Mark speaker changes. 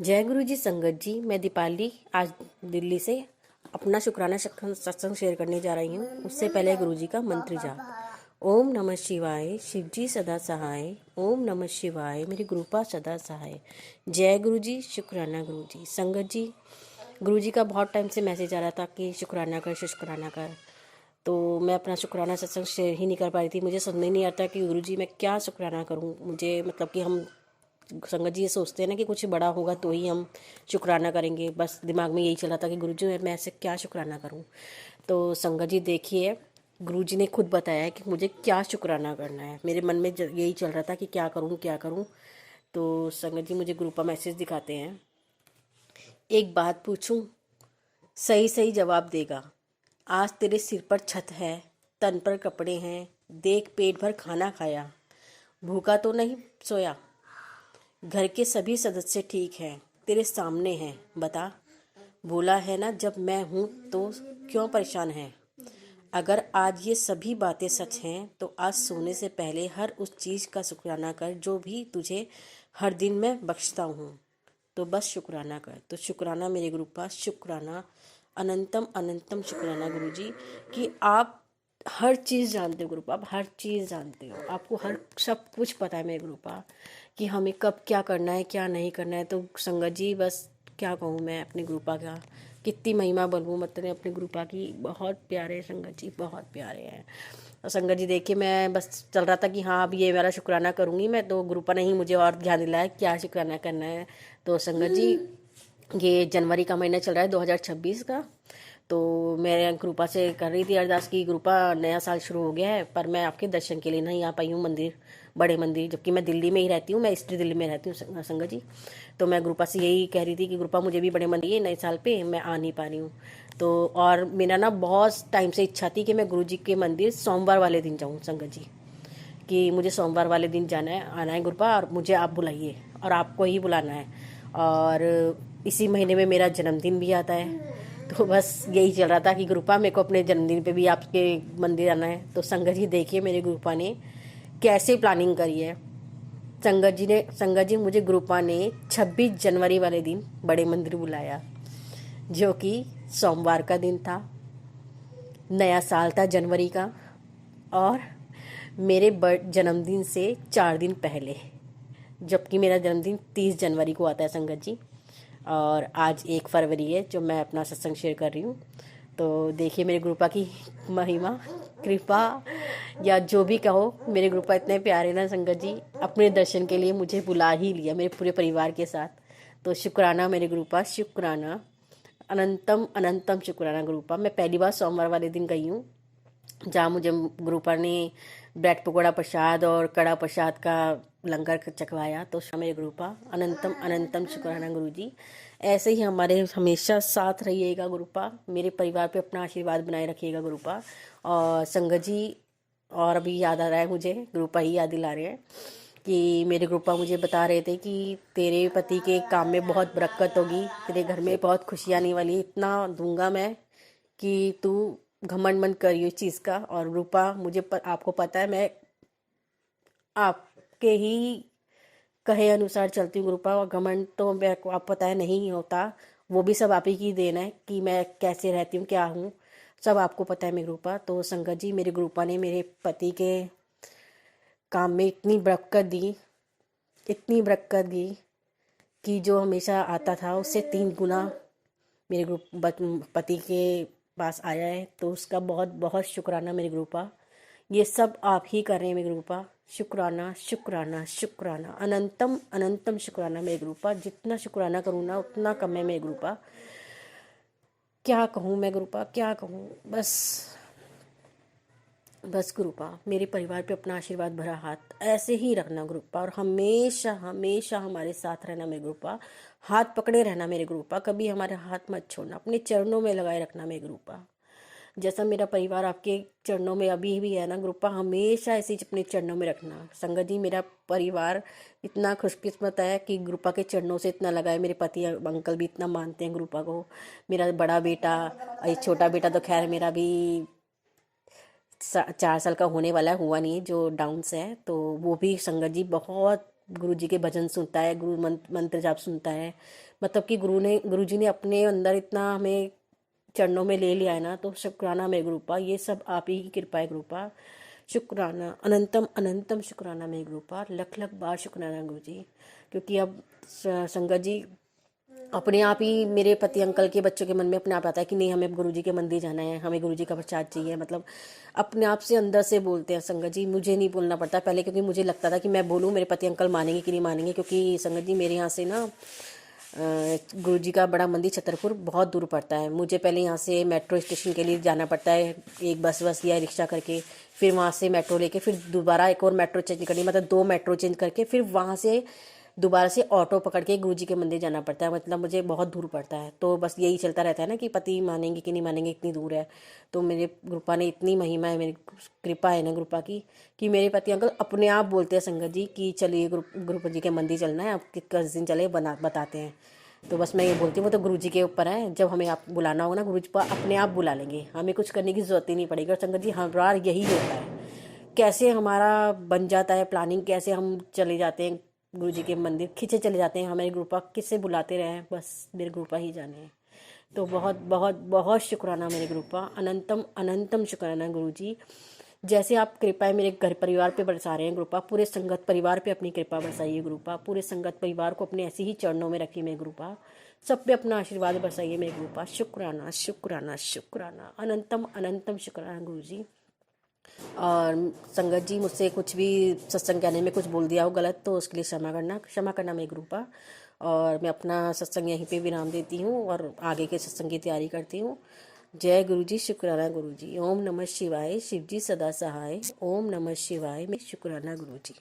Speaker 1: जय गुरु जी। संगत जी, मैं दीपाली आज दिल्ली से अपना शुक्राना सत्संग शेयर करने जा रही हूँ। उससे पहले गुरु जी का मंत्र जाप। ओम नमः शिवाय, शिव जी सदा सहाय। ओम नमः शिवाय, मेरी गुरुपा सदा सहाय। जय गुरु जी, शुक्राना गुरु जी। संगत जी, गुरु जी का बहुत टाइम से मैसेज आ रहा था कि शुक्राना कर, शुक्राना कर। तो मैं अपना शुक्राना सत्संग शेयर ही नहीं कर पा रही थी। मुझे समझ नहीं आता कि गुरु जी मैं क्या शुक्राना करूँ। मुझे मतलब कि हम संगत जी ये सोचते हैं ना कि कुछ बड़ा होगा तो ही हम शुक्राना करेंगे। बस दिमाग में यही चला था कि गुरु जी मैं ऐसे क्या शुक्राना करूं। तो संगत जी देखिए, गुरु जी ने खुद बताया है कि मुझे क्या शुक्राना करना है। मेरे मन में यही चल रहा था कि क्या करूं क्या करूं। तो संगत जी मुझे गुरु का मैसेज दिखाते हैं। एक बात पूछूं, सही सही जवाब देगा। आज तेरे सिर पर छत है, तन पर कपड़े हैं, देख पेट भर खाना खाया, भूखा तो नहीं सोया। घर के सभी सदस्य ठीक हैं, तेरे सामने हैं, बता। बोला है ना जब मैं हूँ तो क्यों परेशान है। अगर आज ये सभी बातें सच हैं तो आज सोने से पहले हर उस चीज़ का शुक्राना कर जो भी तुझे हर दिन मैं बख्शता हूँ। तो बस शुक्राना कर। तो शुक्राना मेरे गुरु पास, शुक्राना अनंतम अनंतम शुक्राना गुरु जी कि आप हर चीज़ जानते हो गुरुपा। आप हर चीज़ जानते हो, आपको हर सब कुछ पता है मेरे गुरुपा कि हमें कब क्या करना है क्या नहीं करना है। तो संगत जी बस क्या कहूँ मैं अपने गुरुपा का, कितनी महिमा बनूँ मतलब अपने गुरुपा की। बहुत प्यारे संगत जी, बहुत प्यारे हैं। और संगत जी देखिए, मैं बस चल रहा था कि हाँ अब ये वाला शुक्राना करूँगी मैं। तो गुरुपा ने ही मुझे और ध्यान दिलाया क्या शुक्राना करना है। तो संगत जी ये जनवरी का महीना चल रहा है 2026 का। तो मैं गुरुपा से कर रही थी अरदास की गुरुपा नया साल शुरू हो गया है पर मैं आपके दर्शन के लिए नहीं आ पाई हूँ मंदिर, बड़े मंदिर, जबकि मैं दिल्ली में ही रहती हूँ। मैं ईस्ट दिल्ली में रहती हूँ संगत जी। तो मैं गुरुपा से यही कह रही थी कि गुरुपा मुझे भी बड़े मंदिर है नए साल पे, मैं आ नहीं पा रही हूँ। तो और मेरा ना बहुत टाइम से इच्छा थी कि मैं गुरु जी के मंदिर सोमवार वाले दिन जाऊँ संगत जी, कि मुझे सोमवार वाले दिन जाना है, आना है गुरुपा, और मुझे आप बुलाइए और आपको ही बुलाना है। और इसी महीने में मेरा जन्मदिन भी आता है। तो बस यही चल रहा था कि गुरुपा मेरे को अपने जन्मदिन पे भी आपके मंदिर आना है। तो संगत जी देखिए मेरे गुरुपा ने कैसे प्लानिंग करी है। संगत जी मुझे गुरुपा ने 26 जनवरी वाले दिन बड़े मंदिर बुलाया, जो कि सोमवार का दिन था, नया साल था जनवरी का, और मेरे जन्मदिन से 4 दिन पहले, जबकि मेरा जन्मदिन 30 जनवरी को आता है संगत जी। और आज 1 फरवरी है जो मैं अपना सत्संग शेयर कर रही हूँ। तो देखिए मेरे गुरुपा की महिमा, कृपा, या जो भी कहो, मेरे गुरुपा इतने प्यारे ना संगत जी, अपने दर्शन के लिए मुझे बुला ही लिया मेरे पूरे परिवार के साथ। तो शुक्राना मेरे गुरुपा, शुक्राना अनंतम अनंतम शुक्राना गुरुपा। मैं पहली बार सोमवार वाले दिन गई हूँ जहाँ मुझे गुरुपा ने ब्रेड पकौड़ा प्रसाद और कड़ा प्रसाद का लंगर चखवाया। तो मेरे गुरुपा अनंतम अनंतम शुक्राना गुरु जी। ऐसे ही हमारे हमेशा साथ रहिएगा गुरुपा, मेरे परिवार पे अपना आशीर्वाद बनाए रखिएगा गुरुपा। और संगत जी और अभी याद आ रहा है मुझे, गुरुपा ही याद दिला रहे हैं कि मेरे गुरुपा मुझे बता रहे थे कि तेरे पति के काम में बहुत बरकत होगी, तेरे घर में बहुत खुशियाँ आने वाली, इतना दूंगा मैं कि तू घमंड मत करियो इस चीज़ का। और रूपा मुझे आपको पता है मैं आपके ही कहे अनुसार चलती हूँ रूपा, और घमंड तो मेरे को आप पता है नहीं होता। वो भी सब आप ही की देन है कि मैं कैसे रहती हूँ क्या हूँ, सब आपको पता है मेरे रूपा। तो संगत जी मेरे गुरुपा ने मेरे पति के काम में इतनी बरकत दी, इतनी बरकत दी कि जो हमेशा आता था उससे 3 गुना मेरे पति के पास आया है। तो उसका बहुत बहुत शुक्राना मेरे गुरुपा। ये सब आप ही कर रहे हैं मेरे गुरुपा। शुक्राना शुक्राना शुक्राना अनंतम अनंतम शुक्राना मेरे गुरुपा। जितना शुक्राना करूँ ना उतना कम है मेरे गुरुपा। क्या कहूँ मैं गुरुपा, क्या कहूँ। बस बस गुरुपा मेरे परिवार पे अपना आशीर्वाद भरा हाथ ऐसे ही रखना गुरुपा, और हमेशा हमेशा हमारे साथ रहना मेरे गुरुपा। हाथ पकड़े रहना मेरे गुरुपा, कभी हमारे हाथ मत छोड़ना, अपने चरणों में लगाए रखना मेरे गुरुपा। जैसा मेरा परिवार आपके चरणों में अभी भी है ना गुरुपा, हमेशा ऐसे ही अपने चरणों में रखना। संगत जी मेरा परिवार इतना खुशकिस्मत है कि गुरुपा के चरणों से इतना लगा है। मेरे पति अंकल भी इतना मानते हैं गुरुपा को। मेरा बड़ा बेटा, छोटा बेटा तो खैर मेरा भी 4 साल का होने वाला है, हुआ नहीं, जो डाउन से है। तो वो भी संगत जी बहुत गुरु जी के भजन सुनता है, गुरु मंत्र जाप सुनता है, मतलब कि गुरु जी ने अपने अंदर इतना हमें चरणों में ले लिया है ना, तो शुक्राना मेरे गुरुपा, ये सब आप ही की कृपा है गुरुपा। शुक्राना, अनंतम अनंतम शुक्राना मेरे गुरुपा, लख लख बार शुक्राना गुरु जी। क्योंकि अब संगत जी अपने आप ही मेरे पति अंकल के बच्चों के मन में अपने आप आता है कि नहीं, हमें गुरुजी के मंदिर जाना है, हमें गुरुजी का प्रसाद चाहिए, मतलब अपने आप से अंदर से बोलते हैं संगत जी। मुझे नहीं बोलना पड़ता पहले, क्योंकि मुझे लगता था कि मैं बोलूँ मेरे पति अंकल मानेंगे कि नहीं मानेंगे, क्योंकि संगत जी मेरे यहाँ से ना गुरुजी का बड़ा मंदिर छतरपुर बहुत दूर पड़ता है। मुझे पहले यहाँ से मेट्रो स्टेशन के लिए जाना पड़ता है, एक बस या रिक्शा करके, फिर वहाँ से मेट्रो लेके फिर दोबारा एक और मेट्रो चेंज करनी, मतलब 2 मेट्रो चेंज करके फिर वहाँ से दोबारा से ऑटो पकड़ के गुरुजी के मंदिर जाना पड़ता है, मतलब मुझे बहुत दूर पड़ता है। तो बस यही चलता रहता है ना कि पति मानेंगे कि नहीं मानेंगे, इतनी दूर है। तो मेरे गुरुपा ने इतनी महिमा है, मेरी कृपा है ना गुरुपा की, कि मेरे पति अंकल अपने आप बोलते हैं संगत जी कि चलिए गुरुपा जी के मंदिर चलना है, आप किस दिन चले बताते हैं। तो बस मैं ये बोलती हूँ, वो तो गुरु जी के ऊपर है, जब हमें आप बुलाना होगा ना गुरु जी अपने आप बुला लेंगे, हमें कुछ करने की ज़रूरत ही नहीं पड़ेगी। और संगत जी हर बार यही होता है, कैसे हमारा बन जाता है प्लानिंग, कैसे हम चले जाते हैं गुरु जी के मंदिर, खींचे चले जाते हैं, हमारे ग्रुपा किससे बुलाते रहे हैं, बस मेरे ग्रुपा ही जाने हैं। तो बहुत बहुत बहुत शुक्राना मेरे ग्रुपा, अनंतम अनंतम शुक्राना गुरु जी। जैसे आप कृपा मेरे घर परिवार पे बरसा रहे हैं गुरुपा, पूरे संगत परिवार पे अपनी कृपा बरसाइए गुरुपा, पूरे संगत परिवार को अपने ऐसे ही चरणों में रखिए मेरे गुरुपा, सब पे अपना आशीर्वाद बरसाइए मेरे गुरुपा। शुक्राना शुक्राना शुक्राना, अनंतम अनंतम शुक्राना गुरु जी। और संगत जी मुझसे कुछ भी सत्संग कहने में कुछ बोल दिया हो गलत, तो उसके लिए क्षमा करना मेरे गुरुपा। और मैं अपना सत्संग यहीं पे विराम देती हूँ और आगे के सत्संग की तैयारी करती हूँ। जय गुरु जी, शुक्राना गुरु जी। ओम नमः शिवाय, शिव जी सदा सहाय। ओम नमः शिवाय में शुक्राना गुरु जी।